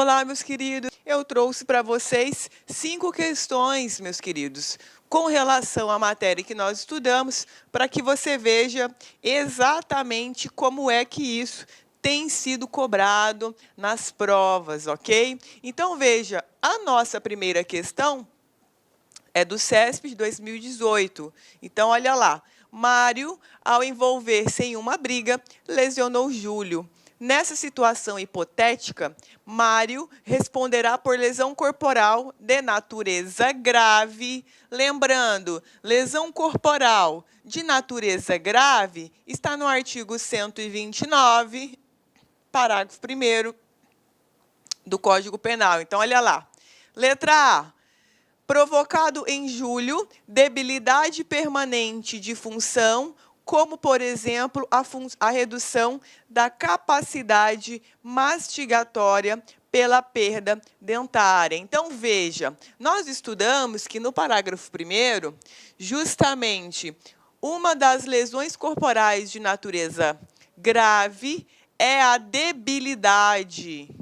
Olá, meus queridos. Eu trouxe para vocês 5 questões, meus queridos, com relação à matéria que nós estudamos, para que você veja exatamente como é que isso tem sido cobrado nas provas, ok? Então, veja, a nossa primeira questão é do CESP de 2018. Então, olha lá. Mário, ao envolver-se em uma briga, lesionou Júlio. Nessa situação hipotética, Mário responderá por lesão corporal de natureza grave. Lembrando, lesão corporal de natureza grave está no artigo 129, parágrafo 1º do Código Penal. Então, olha lá. Letra A. Provocado em Júlio, debilidade permanente de função, como, por exemplo, a redução da capacidade mastigatória pela perda dentária. Então, veja, nós estudamos que no parágrafo 1º, justamente, uma das lesões corporais de natureza grave é a debilidade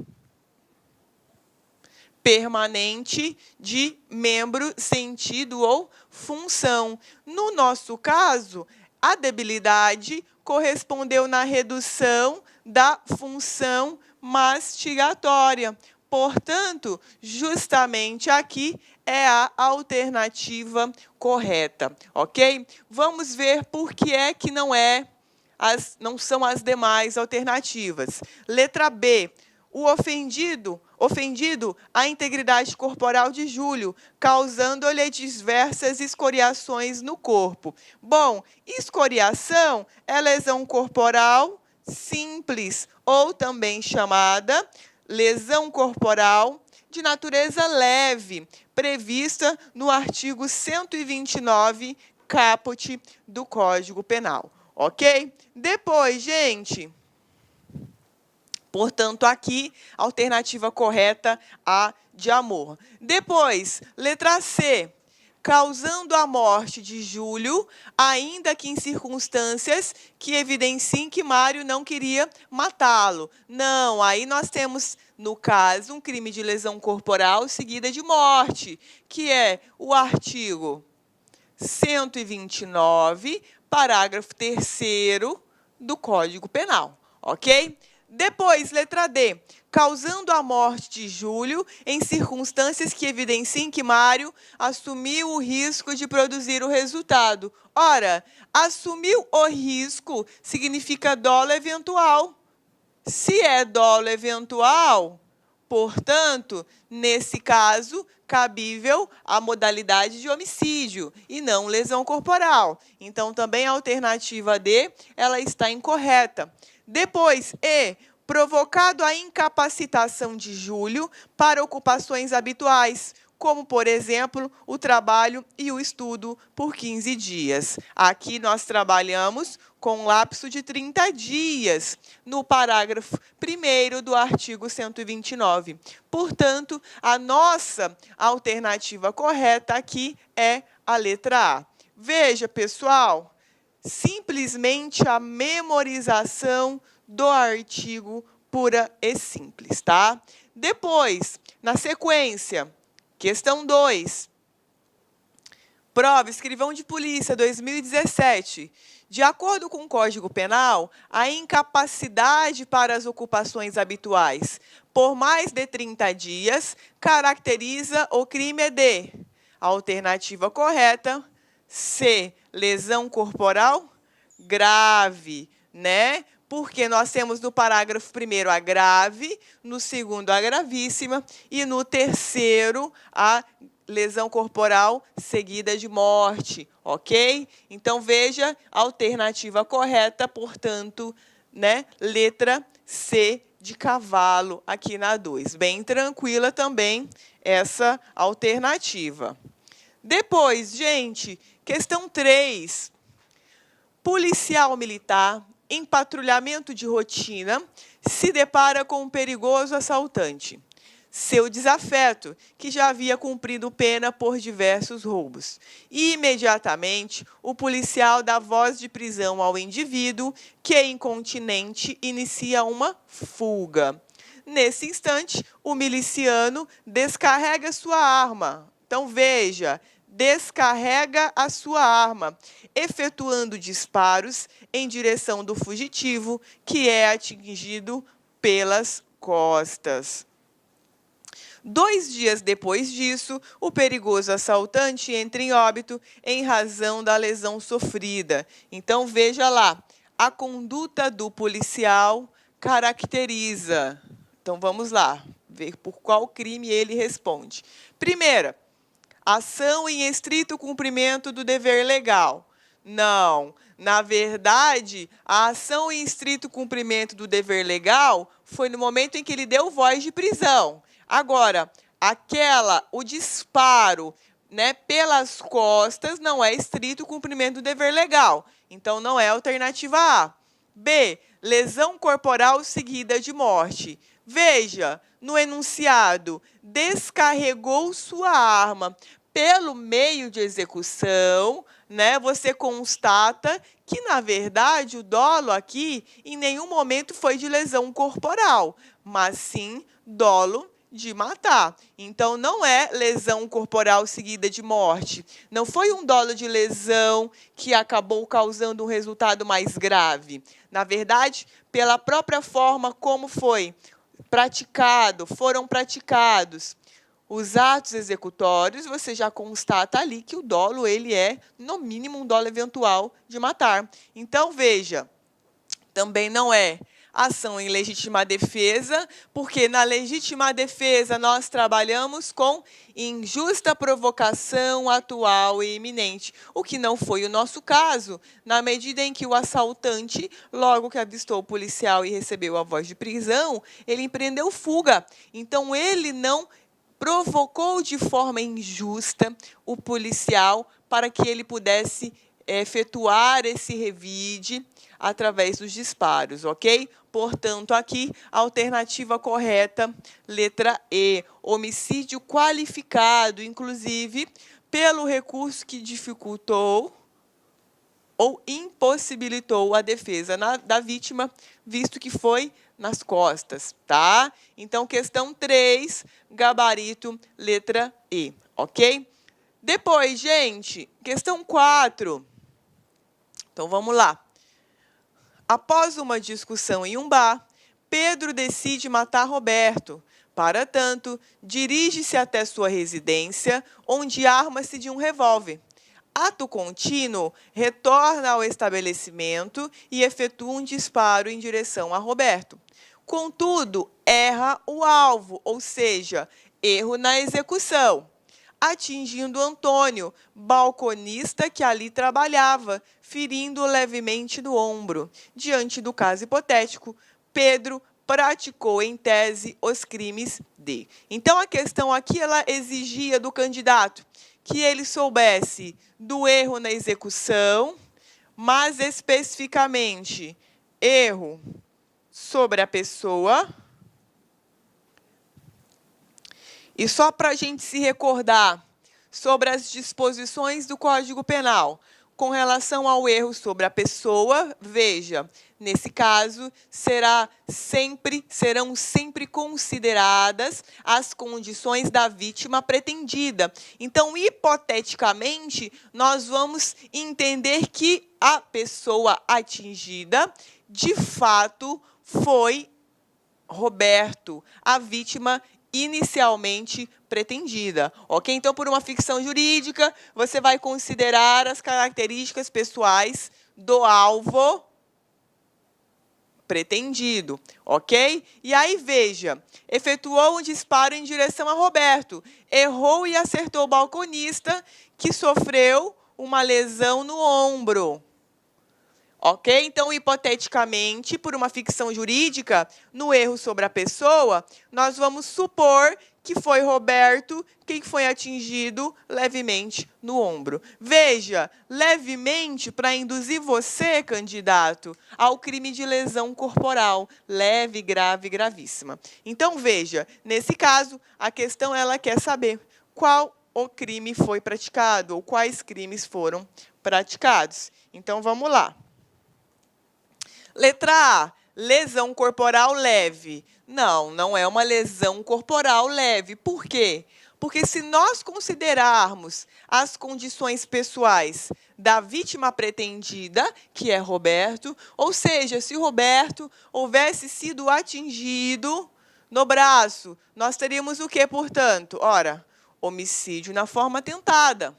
permanente de membro, sentido ou função. No nosso caso, a debilidade correspondeu na redução da função mastigatória. Portanto, justamente aqui é a alternativa correta, ok? Vamos ver por que é que não são as demais alternativas. Letra B. O ofendido a integridade corporal de Júlio, causando-lhe diversas escoriações no corpo. Bom, escoriação é lesão corporal simples, ou também chamada lesão corporal de natureza leve, prevista no artigo 129, caput do Código Penal. Ok? Depois, gente, portanto, aqui, a alternativa correta, a de amor. Depois, letra C. Causando a morte de Júlio, ainda que em circunstâncias que evidenciem que Mário não queria matá-lo. Não, aí nós temos, no caso, um crime de lesão corporal seguida de morte, que é o artigo 129, parágrafo 3º do Código Penal, ok? Depois, letra D, causando a morte de Júlio em circunstâncias que evidenciem que Mário assumiu o risco de produzir o resultado. Ora, assumiu o risco significa dolo eventual. Se é dolo eventual, portanto, nesse caso, cabível a modalidade de homicídio e não lesão corporal. Então, também a alternativa D, ela está incorreta. Depois, E, provocado a incapacitação de Júlio para ocupações habituais, como, por exemplo, o trabalho e o estudo por 15 dias. Aqui nós trabalhamos com lapso de 30 dias, no parágrafo 1º do artigo 129. Portanto, a nossa alternativa correta aqui é a letra A. Veja, pessoal, simplesmente a memorização do artigo pura e simples, tá? Depois, na sequência, questão 2. Prova, escrivão de polícia, 2017. De acordo com o Código Penal, a incapacidade para as ocupações habituais por mais de 30 dias caracteriza o crime de alternativa correta, C, lesão corporal grave, né? Porque nós temos no parágrafo 1º a grave, no 2º a gravíssima e no 3º a lesão corporal seguida de morte, ok? Então, veja, a alternativa correta, portanto, né? Letra C de cavalo aqui na 2. Bem tranquila também essa alternativa. Depois, gente, questão 3. Policial militar, em patrulhamento de rotina, se depara com um perigoso assaltante. Seu desafeto, que já havia cumprido pena por diversos roubos. E, imediatamente, o policial dá voz de prisão ao indivíduo que, incontinente, inicia uma fuga. Nesse instante, o miliciano descarrega sua arma. Então, veja, descarrega a sua arma, efetuando disparos em direção do fugitivo, que é atingido pelas costas. 2 dias depois disso, o perigoso assaltante entra em óbito em razão da lesão sofrida. Então, veja lá, a conduta do policial caracteriza. Então, vamos lá, ver por qual crime ele responde. Primeira, ação em estrito cumprimento do dever legal. Não, na verdade, a ação em estrito cumprimento do dever legal foi no momento em que ele deu voz de prisão. Agora, o disparo, né, pelas costas não é estrito cumprimento do dever legal. Então, não é a alternativa A. B, lesão corporal seguida de morte. Veja, no enunciado, descarregou sua arma. Pelo meio de execução, né, você constata que, na verdade, o dolo aqui em nenhum momento foi de lesão corporal, mas sim dolo de matar. Então, não é lesão corporal seguida de morte. Não foi um dolo de lesão que acabou causando um resultado mais grave. Na verdade, pela própria forma como foram praticados os atos executórios, você já constata ali que o dolo ele é, no mínimo, um dolo eventual de matar. Então, veja, também não é ação em legítima defesa, porque na legítima defesa nós trabalhamos com injusta provocação atual e iminente, o que não foi o nosso caso, na medida em que o assaltante, logo que avistou o policial e recebeu a voz de prisão, ele empreendeu fuga. Então, ele não provocou de forma injusta o policial para que ele pudesse efetuar esse revide através dos disparos, ok? Portanto, aqui, a alternativa correta, letra E, homicídio qualificado, inclusive, pelo recurso que dificultou ou impossibilitou a defesa da vítima, visto que foi nas costas, tá? Então, questão 3, gabarito, letra E, ok? Depois, gente, questão 4. Então, vamos lá. Após uma discussão em um bar, Pedro decide matar Roberto. Para tanto, dirige-se até sua residência, onde arma-se de um revólver. Ato contínuo, retorna ao estabelecimento e efetua um disparo em direção a Roberto. Contudo, erra o alvo, ou seja, erro na execução, atingindo Antônio, balconista que ali trabalhava, ferindo-o levemente no ombro. Diante do caso hipotético, Pedro praticou, em tese, os crimes de. Então, a questão aqui ela exigia do candidato que ele soubesse do erro na execução, mas especificamente erro sobre a pessoa. E só para a gente se recordar sobre as disposições do Código Penal com relação ao erro sobre a pessoa, veja, nesse caso, serão sempre consideradas as condições da vítima pretendida. Então, hipoteticamente, nós vamos entender que a pessoa atingida, de fato, foi Roberto, a vítima inicialmente pretendida, ok? Então, por uma ficção jurídica, você vai considerar as características pessoais do alvo pretendido, ok? E aí, veja, efetuou um disparo em direção a Roberto, errou e acertou o balconista, que sofreu uma lesão no ombro. Ok? Então, hipoteticamente, por uma ficção jurídica, no erro sobre a pessoa, nós vamos supor que foi Roberto quem foi atingido levemente no ombro. Veja, levemente para induzir você, candidato, ao crime de lesão corporal, leve, grave, gravíssima. Então, veja, nesse caso, a questão ela quer saber qual o crime foi praticado ou quais crimes foram praticados. Então, vamos lá. Letra A, lesão corporal leve. Não, não é uma lesão corporal leve. Por quê? Porque se nós considerarmos as condições pessoais da vítima pretendida, que é Roberto, ou seja, se Roberto houvesse sido atingido no braço, nós teríamos o que, portanto? Ora, homicídio na forma tentada.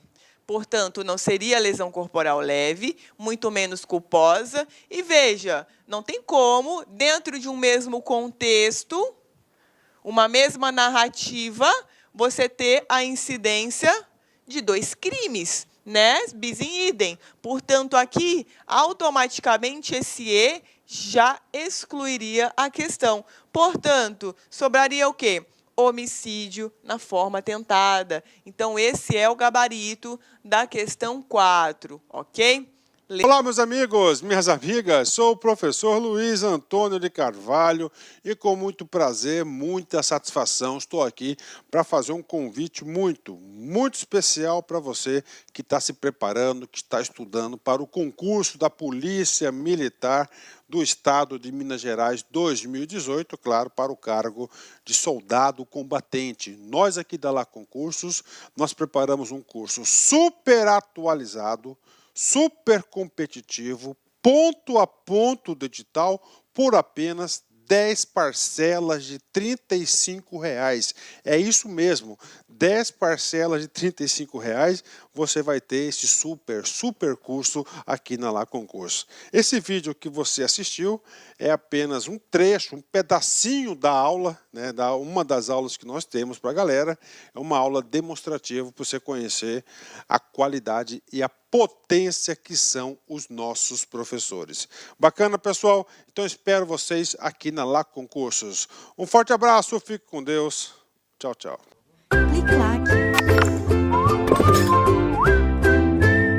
Portanto, não seria lesão corporal leve, muito menos culposa. E veja, não tem como, dentro de um mesmo contexto, uma mesma narrativa, você ter a incidência de 2 crimes, né? Bis in idem. Portanto, aqui, automaticamente, esse E já excluiria a questão. Portanto, sobraria o quê? Homicídio na forma tentada. Então, esse é o gabarito da questão 4, ok? Olá, meus amigos, minhas amigas, sou o professor Luiz Antônio de Carvalho e com muito prazer, muita satisfação, estou aqui para fazer um convite muito especial para você que está se preparando, que está estudando para o concurso da Polícia Militar do Estado de Minas Gerais 2018, claro, para o cargo de soldado combatente. Nós aqui da Lá Concursos, nós preparamos um curso super atualizado, super competitivo, ponto a ponto do edital, por apenas 10 parcelas de R$ 35. É isso mesmo, 10 parcelas de R$ 35 você vai ter esse super curso aqui na Lá Concurso. Esse vídeo que você assistiu é apenas um trecho, um pedacinho da aula, né, uma das aulas que nós temos para a galera. É uma aula demonstrativa para você conhecer a qualidade e a potência que são os nossos professores. Bacana, pessoal? Então espero vocês aqui na Lá Concursos. Um forte abraço, fique com Deus. Tchau, tchau. Clique lá.